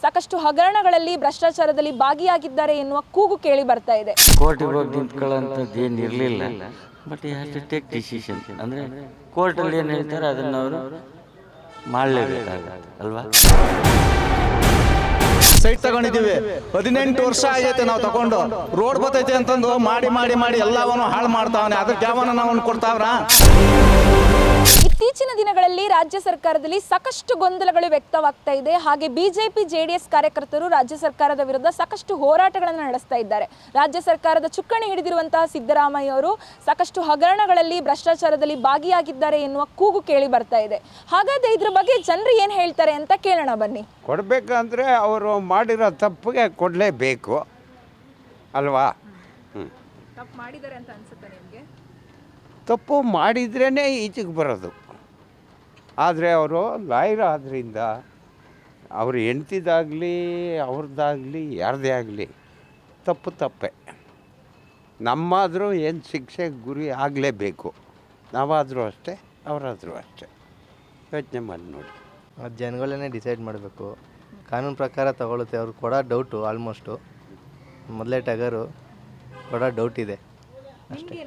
ಸಾಕಷ್ಟು ಹಗರಣಗಳಲ್ಲಿ ಭ್ರಷ್ಟಾಚಾರದಲ್ಲಿ ಭಾಗಿಯಾಗಿದ್ದಾರೆ ಎನ್ನುವ ಕೂಗು ಕೇಳಿ ಬರ್ತಾ ಇದೆ. ಕೋರ್ಟಿಗೆ ಹೋಗಿ ನಿಂತ್ಕೊಳ್ಳೋಂಥದ್ದು ಏನು ಇರಲಿಲ್ಲ, but you have to take decision. ಅಂದರೆ ಕೋರ್ಟಲ್ಲಿ ಏನು ಹೇಳ್ತಾರೆ ಅದನ್ನು ಅವರು ಮಾಡಲೇಬೇಕಾಗುತ್ತೆ ಅಲ್ವಾ. ಸೈಟ್ ತಗೊಂಡಿದ್ದೀವಿ, 18 ವರ್ಷ ಆಗೈತೆ ನಾವು ತಗೊಂಡು. ರೋಡ್ ಬರ್ತೈತೆ ಅಂತಂದು ಮಾಡಿ ಎಲ್ಲವನ್ನೂ ಹಾಳು ಮಾಡ್ತಾವನೆ. ಅದಕ್ಕೆ ಯಾವನ ನಾವು ಕೊಡ್ತಾವ್ರ. ಇತ್ತೀಚಿನ ದಿನಗಳಲ್ಲಿ ರಾಜ್ಯ ಸರ್ಕಾರದಲ್ಲಿ ಸಾಕಷ್ಟು ಗೊಂದಲಗಳು ವ್ಯಕ್ತವಾಗ್ತಾ ಇದೆ. ಹಾಗೆ ಬಿಜೆಪಿ ಜೆಡಿಎಸ್ ಕಾರ್ಯಕರ್ತರು ರಾಜ್ಯ ಸರ್ಕಾರದ ವಿರುದ್ಧ ಸಾಕಷ್ಟು ಹೋರಾಟಗಳನ್ನು ನಡೆಸ್ತಾ ಇದ್ದಾರೆ. ರಾಜ್ಯ ಸರ್ಕಾರದ ಚುಕ್ಕಾಣಿ ಹಿಡಿದಿರುವಂತಹ ಸಿದ್ದರಾಮಯ್ಯ ಅವರು ಸಾಕಷ್ಟು ಹಗರಣಗಳಲ್ಲಿ ಭ್ರಷ್ಟಾಚಾರದಲ್ಲಿ ಭಾಗಿಯಾಗಿದ್ದಾರೆ ಎನ್ನುವ ಕೂಗು ಕೇಳಿ ಬರ್ತಾ ಇದೆ. ಹಾಗಾದ್ರೆ ಇದ್ರ ಬಗ್ಗೆ ಜನರು ಏನು ಹೇಳ್ತಾರೆ ಅಂತ ಕೇಳೋಣ ಬನ್ನಿ. ಕೊಡಬೇಕಂದ್ರೆ ಅವರು ಮಾಡಿರೋ ತಪ್ಪಿಗೆ ಕೊಡಲೇಬೇಕು ಅಲ್ವಾ. ತಪ್ಪು ಮಾಡಿದ್ದಾರೆ ಅಂತ ಅನ್ಸುತ್ತೆ ನಿಮಗೆ? ತಪ್ಪು ಮಾಡಿದ್ರೇ ಈಚೆಗೆ ಬರೋದು. ಆದರೆ ಅವರು ಲಾಯರ್ ಆದ್ದರಿಂದ ಅವ್ರ ಹೆಂಡ್ತಿದಾಗಲಿ ಅವ್ರದ್ದಾಗಲಿ ಯಾರದೇ ಆಗಲಿ ತಪ್ಪೇ. ನಮ್ಮಾದರೂ ಏನು ಶಿಕ್ಷೆಗೆ ಗುರಿ ಆಗಲೇಬೇಕು. ನಾವಾದರೂ ಅಷ್ಟೇ, ಅವರಾದರೂ ಅಷ್ಟೇ. ಯೋಚನೆ ಮಾಡಿ ನೋಡಿ. ಅದು ಜನಗಳನ್ನೇ ಡಿಸೈಡ್ ಮಾಡಬೇಕು. ಕಾನೂನು ಪ್ರಕಾರ ತಗೊಳುತ್ತೆ. ಅವ್ರು ಕೊಡೋ ಡೌಟು ಆಲ್ಮೋಸ್ಟು ಮೊದಲೇ ಟಗರು ಕೊಡೋ ಡೌಟ್ ಇದೆ ಅಷ್ಟೇ.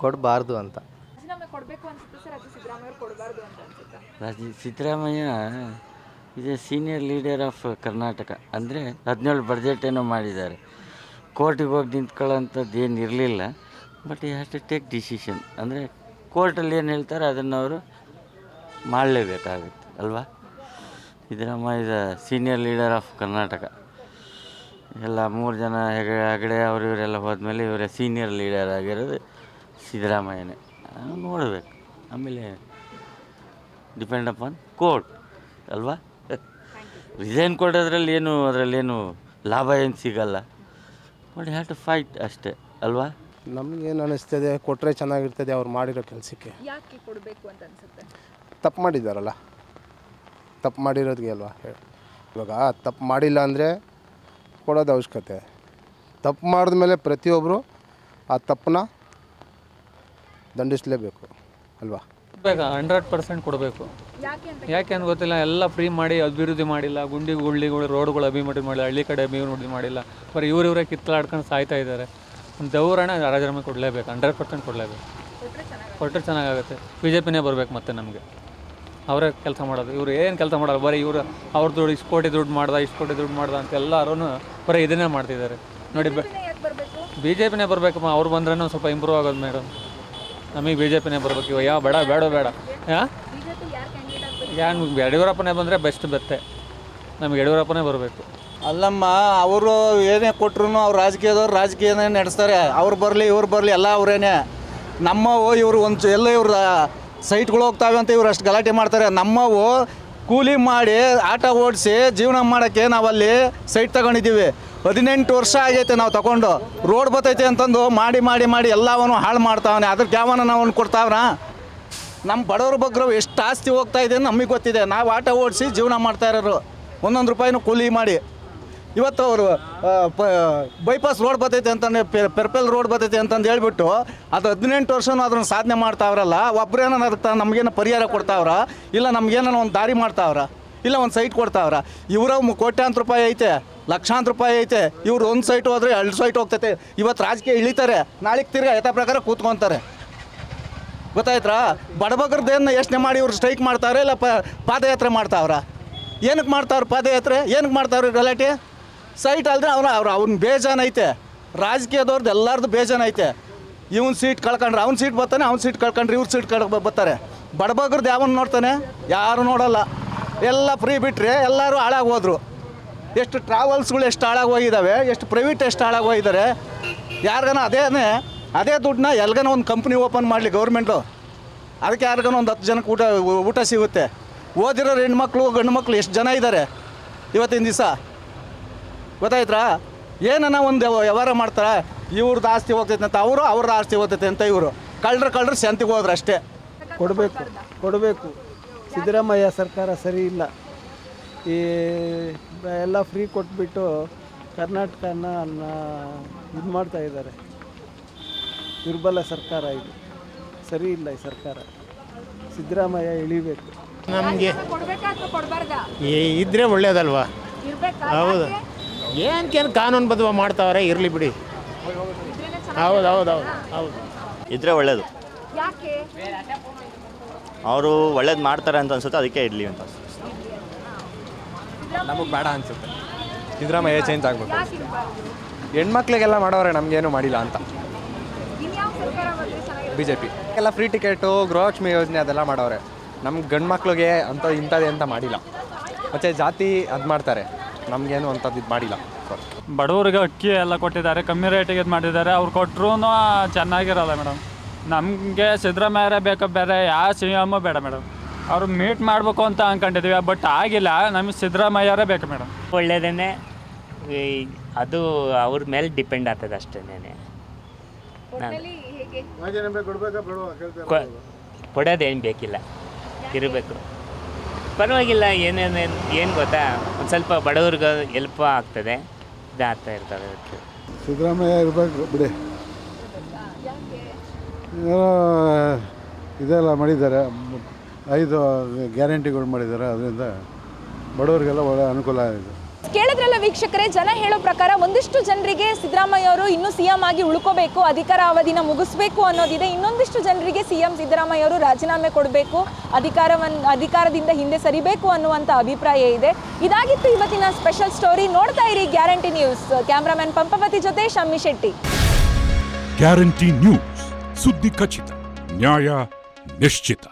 ಕೊಡಬಾರ್ದು ಅಂತ. Siddaramaiah is A senior leader of Karnataka. ಅಂದರೆ 17 ಬಡ್ಜೆಟ್ ಏನೋ ಮಾಡಿದ್ದಾರೆ. ಕೋರ್ಟಿಗೆ ಹೋಗಿ ನಿಂತ್ಕೊಳ್ಳೋಂಥದ್ದು ಏನು ಇರಲಿಲ್ಲ, but you have to take decision. ಅಂದರೆ ಕೋರ್ಟಲ್ಲಿ ಏನು ಹೇಳ್ತಾರೆ ಅದನ್ನು ಅವರು ಮಾಡಲೇಬೇಕಾಗುತ್ತೆ ಅಲ್ವಾ. Siddaramaiah is a senior leader of Karnataka. ಎಲ್ಲ 3 ಜನ ಹೆಗಡೆ ಅವರು ಇವರೆಲ್ಲ ಹೋದ್ಮೇಲೆ ಇವರೇ ಸೀನಿಯರ್ ಲೀಡರ್ ಆಗಿರೋದು ಸಿದ್ದರಾಮಯ್ಯನೇ. ನೋಡಬೇಕು. ಆಮೇಲೆ ಡಿಪೆಂಡ್ ಅಪಾನ್ ಕೋರ್ಟ್ ಅಲ್ವಾ. ರಿಸೈನ್ ಕೊಡೋದ್ರಲ್ಲಿ ಅದರಲ್ಲೇನು ಲಾಭ ಏನು ಸಿಗಲ್ಲ, ಬಟ್ ಹ್ಯಾವ್ ಟು ಫೈಟ್ ಅಷ್ಟೇ ಅಲ್ವಾ. ನಮಗೇನು ಅನ್ನಿಸ್ತದೆ, ಕೊಟ್ಟರೆ ಚೆನ್ನಾಗಿರ್ತದೆ ಅವ್ರು ಮಾಡಿರೋ ಕೆಲಸಕ್ಕೆ. ಯಾಕೆ ಕೊಡಬೇಕು ಅಂತ ಅನ್ಸುತ್ತೆ? ತಪ್ಪು ಮಾಡಿದ್ದಾರಲ್ಲ, ತಪ್ಪು ಮಾಡಿರೋದಕ್ಕೆ ಅಲ್ವಾ. ಇವಾಗ ತಪ್ಪು ಮಾಡಿಲ್ಲ ಅಂದರೆ ಕೊಡೋದು ಅವಶ್ಯಕತೆ. ತಪ್ಪು ಮಾಡಿದ್ಮೇಲೆ ಪ್ರತಿಯೊಬ್ಬರು ಆ ತಪ್ಪನ್ನ ದಂಡಿಸಲೇಬೇಕು ಅಲ್ವಾ. ಬೇಕಾ 100% ಕೊಡಬೇಕು. ಯಾಕೆ ಅಂತ ಗೊತ್ತಿಲ್ಲ. ಎಲ್ಲ ಫ್ರೀ ಮಾಡಿ ಅಭಿವೃದ್ಧಿ ಮಾಡಿಲ್ಲ. ಗುಳ್ಳಿಗಳು ರೋಡ್ಗಳು ಅಭಿವೃದ್ಧಿ ಮಾಡಿಲ್ಲ. ಹಳ್ಳಿ ಕಡೆ ಅಭಿವೃದ್ಧಿ ಮಾಡಿಲ್ಲ. ಬರೀ ಇವರೇ ಕಿತ್ತಲಾಡ್ಕೊಂಡು ಸಾಯ್ತಾ ಇದ್ದಾರೆ. ಒಂದು ದೇವರನ್ನ ರಾಜೀನಾಮೆ ಕೊಡಲೇಬೇಕು. 100% ಕೊಡಲೇಬೇಕು. ಕೊಟ್ಟರೆ ಚೆನ್ನಾಗಾಗುತ್ತೆ. BJPನೇ ಬರಬೇಕು ಮತ್ತೆ ನಮಗೆ. ಅವರೇ ಕೆಲಸ ಮಾಡೋದು. ಇವ್ರು ಏನು ಕೆಲಸ ಮಾಡೋದು, ಬರೀ ಇವರು ಅವ್ರ ದುಡ್ಡು ಇಷ್ಟು ಕೋಟಿ ದುಡ್ಡು ಮಾಡ್ದ ಅಂತ ಎಲ್ಲರೂ ಬರೀ ಇದನ್ನೇ ಮಾಡ್ತಿದ್ದಾರೆ ನೋಡಿ. BJPನೇ ಬರಬೇಕಮ್ಮ. ಅವ್ರು ಬಂದ್ರೂ ಸ್ವಲ್ಪ ಇಂಪ್ರೂವ್ ಆಗೋದು ಮೇಡಮ್. ನಮಗೆ BJPನೇ ಬರಬೇಕು. ಇವಾಗ ಯಾವ ಬೇಡ ಏನು ಯಡಿಯೂರಪ್ಪನೇ ಬಂದರೆ ಬೆಸ್ಟ್ ಬತ್ತೆ. ನಮಗೆ ಯಡಿಯೂರಪ್ಪನೇ ಬರಬೇಕು. ಅಲ್ಲಮ್ಮ, ಅವರು ಏನೇ ಕೊಟ್ಟರು ಅವ್ರು ರಾಜಕೀಯನೇ ನಡೆಸ್ತಾರೆ. ಅವ್ರು ಬರಲಿ ಇವ್ರು ಬರಲಿ ಎಲ್ಲ ಅವರೇನೆ. ನಮ್ಮವು ಇವರು ಎಲ್ಲ ಇವ್ರ ಸೈಟ್ಗಳು ಹೋಗ್ತಾವೆ ಅಂತ ಇವ್ರು ಅಷ್ಟು ಗಲಾಟೆ ಮಾಡ್ತಾರೆ. ನಮ್ಮವು ಕೂಲಿ ಮಾಡಿ ಆಟ ಓಡಿಸಿ ಜೀವನ ಮಾಡೋಕ್ಕೆ ನಾವಲ್ಲಿ ಸೈಟ್ ತಗೊಂಡಿದ್ದೀವಿ. 18 ವರ್ಷ ಆಗೈತೆ ನಾವು ತಗೊಂಡು. ರೋಡ್ ಬರ್ತೈತೆ ಅಂತಂದು ಮಾಡಿ ಎಲ್ಲವನ್ನೂ ಹಾಳು ಮಾಡ್ತಾವನೆ. ಅದಕ್ಕೆ ಯಾವನ ನಾವು ಕೊಡ್ತಾವ್ರ. ನಮ್ಮ ಬಡವ್ರ ಬಗ್ಗರು ಎಷ್ಟು ಆಸ್ತಿ ಹೋಗ್ತಾ ಇದೆ ನಮಗೆ ಗೊತ್ತಿದೆ. ನಾವು ಆಟ ಓಡಿಸಿ ಜೀವನ ಮಾಡ್ತಾ ಇರೋರು. 1 ರೂಪಾಯಿನೂ ಕೂಲಿ ಮಾಡಿ. ಇವತ್ತು ಅವರು ಬೈಪಾಸ್ ರೋಡ್ ಬರ್ತೈತೆ ಅಂತಂದು ಪೆರ್ಪೆಲ್ ರೋಡ್ ಬರ್ತೈತೆ ಅಂತಂದು ಹೇಳ್ಬಿಟ್ಟು ಅದು 18 ವರ್ಷನೂ ಅದನ್ನು ಸಾಧನೆ ಮಾಡ್ತಾವ್ರಲ್ಲ. ಒಬ್ಬರೇನೋ ಅದಕ್ಕೆ ನಮಗೇನೋ ಪರಿಹಾರ ಕೊಡ್ತಾವ್ರ, ಇಲ್ಲ ನಮಗೇನೋ ಒಂದು ದಾರಿ ಮಾಡ್ತಾವ್ರ, ಇಲ್ಲ ಒಂದು ಸೈಟ್ ಕೊಡ್ತಾವ್ರ. ಇವರ ಕೋಟ್ಯಾಂತರ ರೂಪಾಯಿ ಐತೆ, ಲಕ್ಷಾಂತರ ರೂಪಾಯಿ ಐತೆ. ಇವ್ರು ಒಂದು ಸೈಟ್ ಹೋದರೆ 2 ಸೈಟ್ ಹೋಗ್ತೈತೆ. ಇವತ್ತು ರಾಜಕೀಯ ಇಳಿತಾರೆ, ನಾಳೆಗೆ ತಿರ್ಗಿ ಯಥಾ ಪ್ರಕಾರ ಕೂತ್ಕೊತಾರೆ. ಗೊತ್ತಾಯ್ತಾ? ಬಡಬಗ್ರದ್ದೇನು ಯೋಚನೆ ಮಾಡಿ ಇವ್ರು ಸ್ಟ್ರೈಕ್ ಮಾಡ್ತಾವ್ರೆ, ಇಲ್ಲ ಪಾದಯಾತ್ರೆ ಮಾಡ್ತಾವ್ರ. ಏನಕ್ಕೆ ಮಾಡ್ತಾವ್ರ ಪಾದಯಾತ್ರೆ? ಏನಕ್ಕೆ ಮಾಡ್ತಾವ್ರಿ ಗಲಾಟೆ? ಸೈಟ್ ಅಲ್ಲದೆ ಅವ್ನ ಬೇಜಾನ್ ಐತೆ. ರಾಜಕೀಯದವ್ರದ್ದು ಎಲ್ಲರದ್ದು ಬೇಜಾನ್ ಐತೆ. ಇವ್ನ ಸೀಟ್ ಕಳ್ಕೊಂಡ್ರೆ ಅವ್ನ ಸೀಟ್ ಬರ್ತಾನೆ, ಅವ್ನ ಸೀಟ್ ಕಳ್ಕೊಂಡ್ರೆ ಇವ್ರ ಸೀಟ್ ಬರ್ತಾರೆ. ಬಡಬಗ್ರದ್ದು ಯಾವನ್ನ ನೋಡ್ತಾನೆ? ಯಾರು ನೋಡಲ್ಲ. ಎಲ್ಲ ಫ್ರೀ ಬಿಟ್ಟರೆ ಎಲ್ಲರೂ ಹಾಳಾಗಿ ಹೋದ್ರು. ಎಷ್ಟು ಟ್ರಾವೆಲ್ಸ್ಗಳು ಎಷ್ಟು ಹಾಳಾಗಿ ಹೋಗಿದ್ದಾವೆ, ಎಷ್ಟು ಪ್ರೈವೇಟ್ ಎಷ್ಟು ಹಾಳಾಗಿ ಹೋಗಿದ್ದಾರೆ. ಯಾರಿಗಾನ ಅದೇ ದುಡ್ಡನ್ನ ಎಲ್ಗನ ಒಂದು ಕಂಪ್ನಿ ಓಪನ್ ಮಾಡಲಿ ಗೌರ್ಮೆಂಟು. ಅದಕ್ಕೆ ಯಾರಿಗಾನ ಒಂದು 10 ಜನಕ್ಕೆ ಊಟ ಸಿಗುತ್ತೆ. ಓದಿರೋರು ಹೆಣ್ಮಕ್ಳು ಗಂಡು ಮಕ್ಕಳು ಎಷ್ಟು ಜನ ಇದ್ದಾರೆ ಇವತ್ತಿನ ದಿವಸ. ಗೊತ್ತಾಯ್ತಾ? ಏನನ್ನ ಒಂದು ವ್ಯವಹಾರ ಮಾಡ್ತಾರೆ. ಇವ್ರದ್ದು ಆಸ್ತಿ ಹೋಗ್ತೈತೆ ಅಂತ ಅವ್ರದ್ದು ಆಸ್ತಿ ಹೋಗ್ತೈತೆ ಅಂತ ಇವರು ಕಳ್ಳರು ಶಾಂತಿಗೆ ಹೋದ್ರೆ ಅಷ್ಟೇ. ಕೊಡಬೇಕು. ಸಿದ್ದರಾಮಯ್ಯ ಸರ್ಕಾರ ಸರಿ ಇಲ್ಲ. ಈ ಎಲ್ಲ ಫ್ರೀ ಕೊಟ್ಬಿಟ್ಟು ಕರ್ನಾಟಕನ ಇದು ಮಾಡ್ತಾ ಇದ್ದಾರೆ. ದುರ್ಬಲ ಸರ್ಕಾರ ಇದು. ಸರಿ ಇಲ್ಲ ಈ ಸರ್ಕಾರ. ಸಿದ್ದರಾಮಯ್ಯ ಇಳಿಬೇಕು. ನಮಗೆ ಕೊಡ್ಬೇಕಾ ಅಥವಾ ಕೊಡಬಾರ್ದಾ? ಇದ್ರೆ ಒಳ್ಳೇದಲ್ವಾ? ಇರ್ಬೇಕಾ? ಹೌದು. ಏನಕ್ಕೇನು ಕಾನೂನುಬದ್ಧ ಮಾಡ್ತಾವ್ರೆ, ಇರಲಿ ಬಿಡಿ. ಹೌದು ಹೌದು ಹೌದು ಹೌದು. ಇದ್ರೆ ಒಳ್ಳೇದು. ಯಾಕೆ? ಅವರು ಒಳ್ಳೇದು ಮಾಡ್ತಾರೆ ಅಂತ ಅನ್ಸುತ್ತೆ, ಅದಕ್ಕೆ ಇರಲಿ ಅಂತ. ನಮಗೆ ಬೇಡ ಅನ್ಸುತ್ತೆ. ಸಿದ್ದರಾಮಯ್ಯ ಚೇಂಜ್ ಆಗಬೇಕು. ಯಾಕೆ ಇರ್ಬಾರ್ದು? ಹೆಣ್ಮಕ್ಳಿಗೆಲ್ಲ ಮಾಡೋರೆ, ನಮಗೇನು ಮಾಡಿಲ್ಲ ಅಂತ. ಇನ್ಯಾವ ಸರ್ಕಾರ ಬಂದ್ರೆ ಚೆನ್ನಾಗಿರುತ್ತೆ? BJP ಎಲ್ಲ ಫ್ರೀ ಟಿಕೆಟು, ಗೃಹಲಕ್ಷ್ಮಿ ಯೋಜನೆ ಅದೆಲ್ಲ ಮಾಡೋರೆ. ನಮ್ಮ ಗಂಡು ಮಕ್ಳಿಗೆ ಅಂತ ಇಂಥದ್ದೇ ಅಂತ ಮಾಡಿಲ್ಲ. ಮತ್ತು ಜಾತಿ ಅದು ಮಾಡ್ತಾರೆ, ನಮಗೇನು ಅಂಥದ್ದು ಇದು ಮಾಡಿಲ್ಲ. ಬಡವರಿಗೆ ಅಕ್ಕಿ ಎಲ್ಲ ಕೊಟ್ಟಿದ್ದಾರೆ, ಕಮ್ಮಿ ರೇಟಿಗೆ ಇದು ಮಾಡಿದ್ದಾರೆ. ಅವ್ರು ಕೊಟ್ಟರು ಚೆನ್ನಾಗಿರಲ್ಲ ಮೇಡಮ್. ನಮಗೆ ಸಿದ್ದರಾಮಯ್ಯರೇ ಬೇಕು, ಬೇರೆ ಯಾವ CM ಬೇಡ ಮೇಡಮ್. ಅವರು ಮೀಟ್ ಮಾಡಬೇಕು ಅಂತ ಅಂದ್ಕೊಂಡಿದ್ದೀವಿ, ಬಟ್ ಆಗಿಲ್ಲ. ನಮಗೆ ಸಿದ್ದರಾಮಯ್ಯರೇ ಬೇಕು ಮೇಡಮ್. ಒಳ್ಳೆಯದೇ, ಅದು ಅವ್ರ ಮೇಲೆ ಡಿಪೆಂಡ್ ಆಗ್ತದೆ ಅಷ್ಟೇನೆ. ಒಟ್ನಲ್ಲಿ ಹೇಗೆ? ಕೊಡೋದೇನು ಬೇಕಿಲ್ಲ, ಇರಬೇಕು. ಪರವಾಗಿಲ್ಲ. ಏನು ಗೊತ್ತಾ, ಒಂದು ಸ್ವಲ್ಪ ಬಡವ್ರಿಗೆ ಹೆಲ್ಪ್ ಆಗ್ತದೆ, ಇದಾಗ್ತಾ ಇರ್ತದೆ. ಸಿದ್ದರಾಮಯ್ಯ ಇರಬೇಕು ಬಿಡಿ. ಇದೆಲ್ಲ ಮಾಡಿದ್ದಾರೆ, 5 ಗ್ಯಾರಂಟಿಗಳು ಮಾಡಿದ್ದಾರೆ, ಅದರಿಂದ ಬಡವರಿಗೆಲ್ಲ ಒಳ್ಳೆ ಅನುಕೂಲ ಆಗಿದೆ. ಕೇಳಿದ್ರಲ್ಲ ವೀಕ್ಷಕರೇ, ಜನ ಹೇಳೋ ಪ್ರಕಾರ ಒಂದಿಷ್ಟು ಜನರಿಗೆ ಸಿದ್ದರಾಮಯ್ಯ ಅವರು ಇನ್ನೂ CM ಆಗಿ ಉಳ್ಕೋಬೇಕು, ಅಧಿಕಾರಾವಧಿನ ಮುಗಿಸ್ಬೇಕು ಅನ್ನೋದಿದೆ. ಇನ್ನೊಂದಿಷ್ಟು ಜನರಿಗೆ CM ಸಿದ್ದರಾಮಯ್ಯ ಅವರು ರಾಜೀನಾಮೆ ಕೊಡಬೇಕು, ಅಧಿಕಾರದಿಂದ ಹಿಂದೆ ಸರಿಬೇಕು ಅನ್ನುವಂಥ ಅಭಿಪ್ರಾಯ ಇದೆ. ಇದಾಗಿತ್ತು ಇವತ್ತಿನ ಸ್ಪೆಷಲ್ ಸ್ಟೋರಿ. ನೋಡ್ತಾ ಇರಿ ಗ್ಯಾರಂಟಿ ನ್ಯೂಸ್. ಕ್ಯಾಮ್ರಾಮನ್ ಪಂಪವತಿ ಜೊತೆ ಶಮ್ಮಿ ಶೆಟ್ಟಿ. ಗ್ಯಾರಂಟಿ ನ್ಯೂಸ್, ಸುದ್ದಿ ಖಚಿತ, ನ್ಯಾಯ ನಿಶ್ಚಿತ.